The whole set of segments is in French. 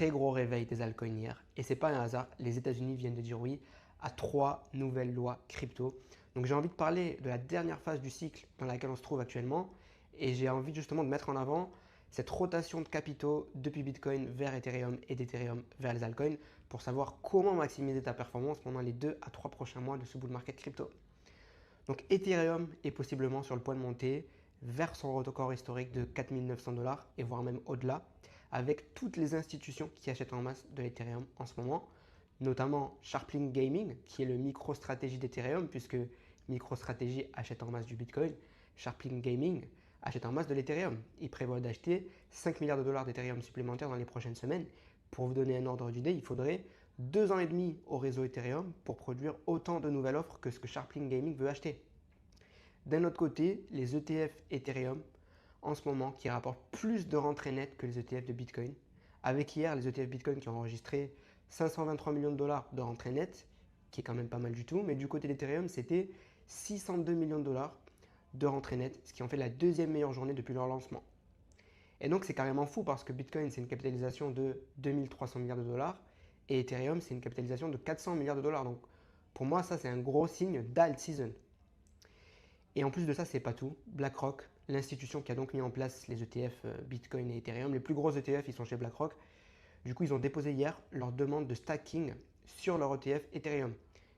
très gros réveil des altcoins hier. Et c'est pas un hasard, les États-Unis viennent de dire oui à 3 nouvelles lois crypto. Donc j'ai envie de parler de la dernière phase du cycle dans laquelle on se trouve actuellement. Et j'ai envie justement de mettre en avant cette rotation de capitaux depuis Bitcoin vers Ethereum et d'Ethereum vers les altcoins pour savoir comment maximiser ta performance pendant les 2 à 3 prochains mois de ce bull market crypto. Donc Ethereum est possiblement sur le point de monter vers son record historique de 4 900 $ et voire même au-delà, avec toutes les institutions qui achètent en masse de l'Ethereum en ce moment, notamment Sharplink Gaming, qui est le micro-stratégie d'Ethereum, puisque MicroStrategy achète en masse du Bitcoin, Sharplink Gaming achète en masse de l'Ethereum. Il prévoit d'acheter 5 milliards de dollars d'Ethereum supplémentaires dans les prochaines semaines. Pour vous donner un ordre d'idée, il faudrait 2 ans et demi au réseau Ethereum pour produire autant de nouvelles offres que ce que Sharplink Gaming veut acheter. D'un autre côté, les ETF Ethereum, en ce moment, qui rapportent plus de rentrées nettes que les ETF de Bitcoin. Avec hier, les ETF Bitcoin qui ont enregistré 523 millions de dollars de rentrées nettes, qui est quand même pas mal du tout. Mais du côté d'Ethereum, c'était 602 millions de dollars de rentrées nettes, ce qui en fait la deuxième meilleure journée depuis leur lancement. Et donc c'est carrément fou parce que Bitcoin, c'est une capitalisation de 2300 milliards de dollars et Ethereum, c'est une capitalisation de 400 milliards de dollars. Donc pour moi, ça, c'est un gros signe d'alt season. Et en plus de ça, c'est pas tout. BlackRock, l'institution qui a donc mis en place les ETF Bitcoin et Ethereum, les plus gros ETF, ils sont chez BlackRock. Du coup, ils ont déposé hier leur demande de stacking sur leur ETF Ethereum,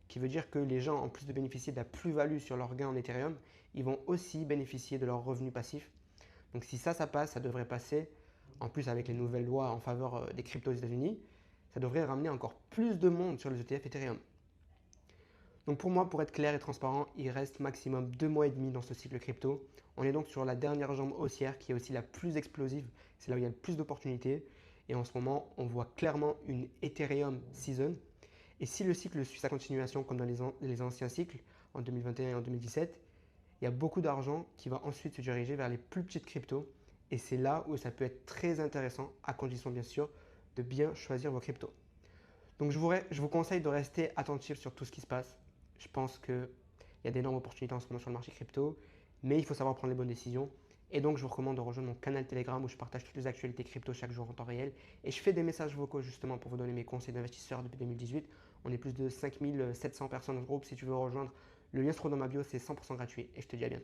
qui veut dire que les gens, en plus de bénéficier de la plus-value sur leurs gains en Ethereum, ils vont aussi bénéficier de leurs revenus passifs. Donc si ça passe, ça devrait passer, en plus avec les nouvelles lois en faveur des cryptos aux États-Unis, ça devrait ramener encore plus de monde sur les ETF Ethereum. Donc pour moi, pour être clair et transparent, il reste maximum 2 mois et demi dans ce cycle crypto. On est donc sur la dernière jambe haussière qui est aussi la plus explosive. C'est là où il y a le plus d'opportunités. Et en ce moment, on voit clairement une Ethereum season. Et si le cycle suit sa continuation comme dans les anciens cycles, en 2021 et en 2017, il y a beaucoup d'argent qui va ensuite se diriger vers les plus petites cryptos. Et c'est là où ça peut être très intéressant, à condition bien sûr de bien choisir vos cryptos. Donc je vous conseille de rester attentif sur tout ce qui se passe. Je pense qu'il y a d'énormes opportunités en ce moment sur le marché crypto, mais il faut savoir prendre les bonnes décisions. Et donc je vous recommande de rejoindre mon canal Telegram où je partage toutes les actualités crypto chaque jour en temps réel. Et je fais des messages vocaux justement pour vous donner mes conseils d'investisseurs depuis 2018. On est plus de 5700 personnes dans ce groupe. Si tu veux rejoindre, le lien se trouve dans ma bio, c'est 100% gratuit. Et je te dis à bientôt.